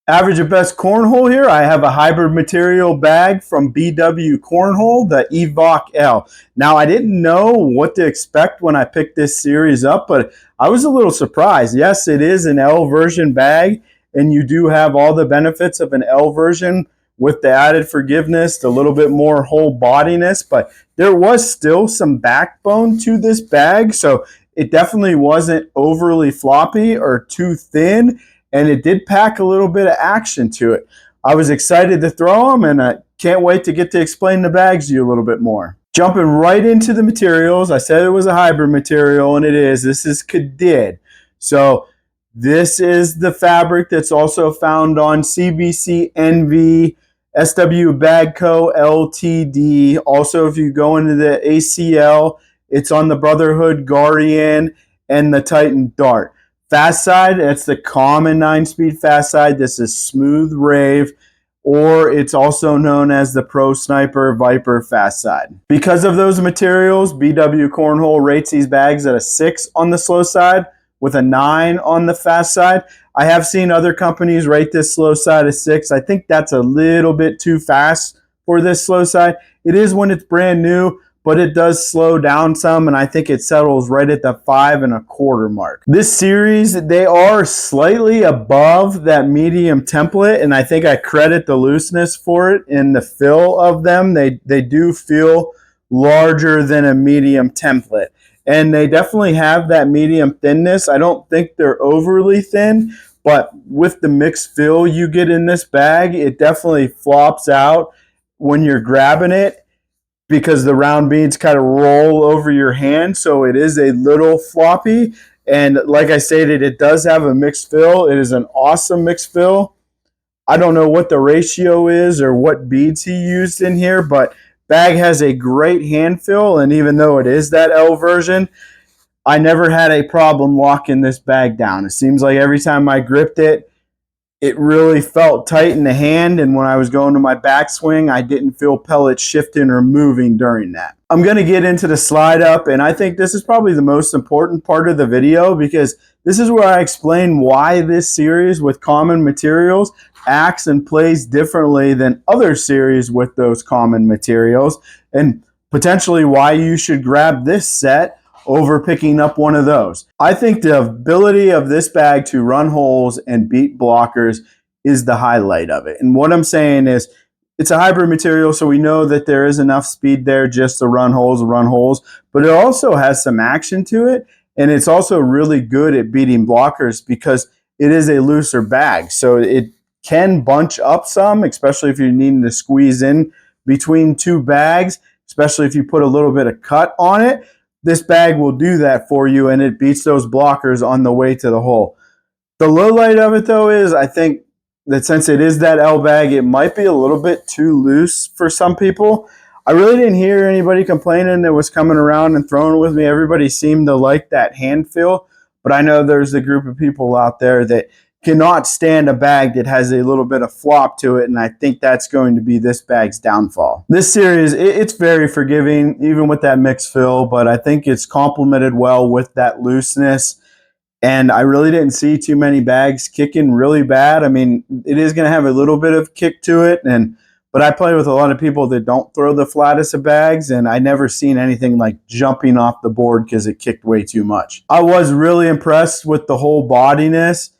Average at best cornhole here. I have a hybrid material bag from BW Cornhole, the Evok L. Now, I didn't know what to expect when I picked this series up, but I was a little surprised. Yes, it is an L version bag, and you do have all the benefits of an L version with the added forgiveness, the little bit more whole bodiness, but there was still some backbone to this bag, so it definitely wasn't overly floppy or too thin, and it did pack a little bit of action to it. I was excited to throw them, and I can't wait to get to explain the bags to you a little bit more. Jumping right into the materials, I said it was a hybrid material, and it is. This is Kadid. So this is the fabric that's also found on CBC NV, SW Bagco Ltd. Also, if you go into the ACL, it's on the Brotherhood Guardian and the Titan Dart. Fast side, that's the common 9-speed fast side. This is Smooth Rave, or it's also known as the Pro Sniper Viper fast side. Because of those materials, BW Cornhole rates these bags at a 6 on the slow side with a 9 on the fast side. I have seen other companies rate this slow side a 6. I think that's a little bit too fast for this slow side. It is when it's brand new, but it does slow down some, and I think it settles right at the 5.25 mark. This series, they are slightly above that medium template, and I think I credit the looseness for it in the fill of them. They do feel larger than a medium template, and they definitely have that medium thinness. I don't think they're overly thin, but with the mixed fill you get in this bag, it definitely flops out when you're grabbing it, because the round beads kind of roll over your hand, so it is a little floppy. And like I stated, it does have a mixed fill. It is an awesome mixed fill. I don't know what the ratio is or what beads he used in here, but bag has a great hand fill, and even though it is that L version, I never had a problem locking this bag down. It seems like every time I gripped it, it really felt tight in the hand, and when I was going to my backswing, I didn't feel pellets shifting or moving during that. I'm going to get into the slide up, and I think this is probably the most important part of the video, because this is where I explain why this series with common materials acts and plays differently than other series with those common materials, and potentially why you should grab this set over picking up one of those. I think the ability of this bag to run holes and beat blockers is the highlight of it. And what I'm saying is, it's a hybrid material, so we know that there is enough speed there just to run holes, but it also has some action to it, and it's also really good at beating blockers because it is a looser bag. So it can bunch up some, especially if you're needing to squeeze in between two bags, especially if you put a little bit of cut on it. This bag will do that for you, and it beats those blockers on the way to the hole. The low light of it, though, is I think that since it is that L bag, it might be a little bit too loose for some people. I really didn't hear anybody complaining that was coming around and throwing with me. Everybody seemed to like that hand feel, but I know there's a group of people out there that cannot stand a bag that has a little bit of flop to it, and I think that's going to be this bag's downfall. This series, it's very forgiving, even with that mixed fill, but I think it's complemented well with that looseness, and I really didn't see too many bags kicking really bad. I mean, it is going to have a little bit of kick to it, but I play with a lot of people that don't throw the flattest of bags, and I never seen anything like jumping off the board because it kicked way too much. I was really impressed with the whole bodiness.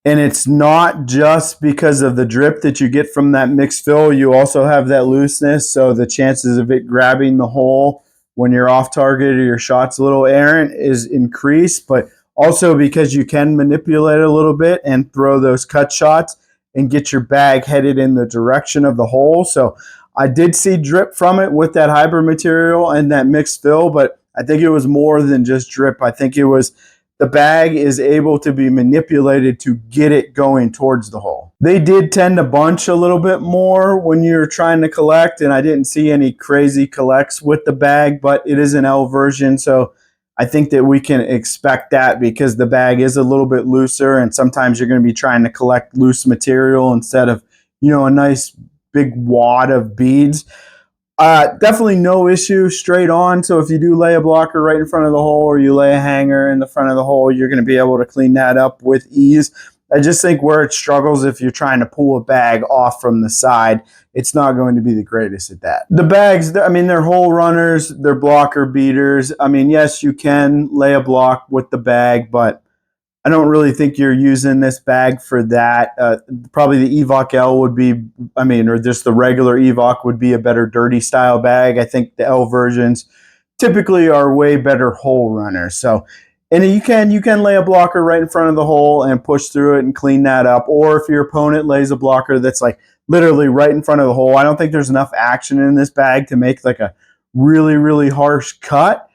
And it's not just because of the drip that you get from that mixed fill. You also have that looseness, so the chances of it grabbing the hole when you're off target or your shot's a little errant is increased, but also because you can manipulate it a little bit and throw those cut shots and get your bag headed in the direction of the hole. So I did see drip from it with that hybrid material and that mixed fill, but I think it was more than just drip. I think it was the bag is able to be manipulated to get it going towards the hole. They did tend to bunch a little bit more when you're trying to collect, and I didn't see any crazy collects with the bag, but it is an L version, so I think that we can expect that because the bag is a little bit looser, and sometimes you're going to be trying to collect loose material instead of, a nice big wad of beads. Definitely no issue straight on. So if you do lay a blocker right in front of the hole or you lay a hanger in the front of the hole, you're going to be able to clean that up with ease. I just think where it struggles, if you're trying to pull a bag off from the side, it's not going to be the greatest at that. The bags, I mean, they're hole runners, they're blocker beaters. I mean, yes, you can lay a block with the bag, but I don't really think you're using this bag for that. Probably the Evok L would be, I mean, or just the regular Evok would be a better dirty style bag. I think the L versions typically are way better hole runners. So, and you can lay a blocker right in front of the hole and push through it and clean that up. Or if your opponent lays a blocker that's like literally right in front of the hole, I don't think there's enough action in this bag to make like a really, really harsh cut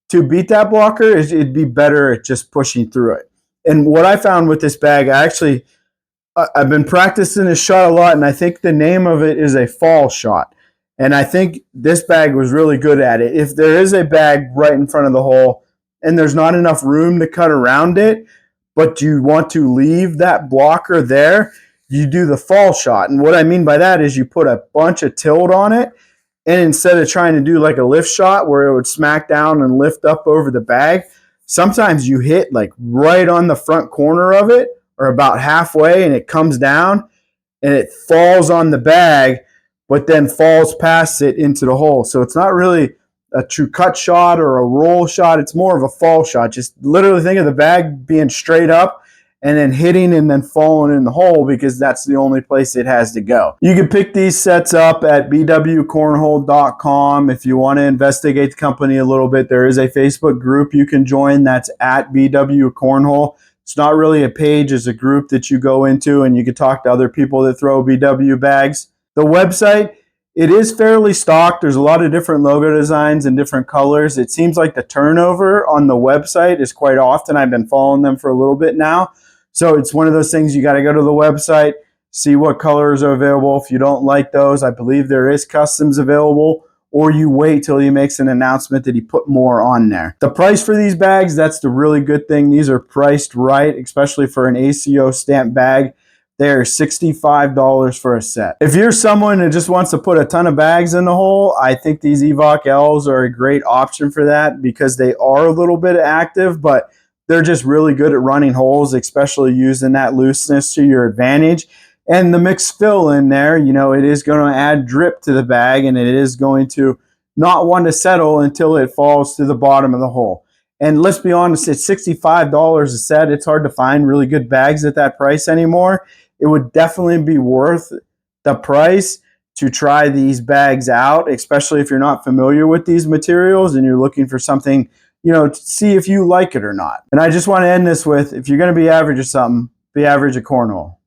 to beat that blocker. It'd be better at just pushing through it. And what I found with this bag, I've been practicing this shot a lot, and I think the name of it is a fall shot. And I think this bag was really good at it. If there is a bag right in front of the hole and there's not enough room to cut around it, but you want to leave that blocker there, you do the fall shot. And what I mean by that is you put a bunch of tilt on it, and instead of trying to do like a lift shot where it would smack down and lift up over the bag, sometimes you hit like right on the front corner of it or about halfway, and it comes down and it falls on the bag, but then falls past it into the hole. So it's not really a true cut shot or a roll shot. It's more of a fall shot. Just literally think of the bag being straight up and then hitting and then falling in the hole, because that's the only place it has to go. You can pick these sets up at bwcornhole.com. If you want to investigate the company a little bit, there is a Facebook group you can join that's at BW Cornhole. It's not really a page, it's a group that you go into and you can talk to other people that throw BW bags. The website, it is fairly stocked. There's a lot of different logo designs and different colors. It seems like the turnover on the website is quite often. I've been following them for a little bit now. So it's one of those things, you got to go to the website, see what colors are available. If you don't like those, I believe there is customs available, or you wait till he makes an announcement that he put more on there. The price for these bags, that's the really good thing. These are priced right, especially for an ACO stamp bag. They're $65 for a set. If you're someone who just wants to put a ton of bags in the hole, I think these Evok Ls are a great option for that, because they are a little bit active, but they're just really good at running holes, especially using that looseness to your advantage. And the mixed fill in there, you know, it is going to add drip to the bag, and it is going to not want to settle until it falls to the bottom of the hole. And let's be honest, it's $65 a set. It's hard to find really good bags at that price anymore. It would definitely be worth the price to try these bags out, especially if you're not familiar with these materials and you're looking for something, you know, to see if you like it or not. And I just want to end this with, if you're going to be average at something, be average at cornhole.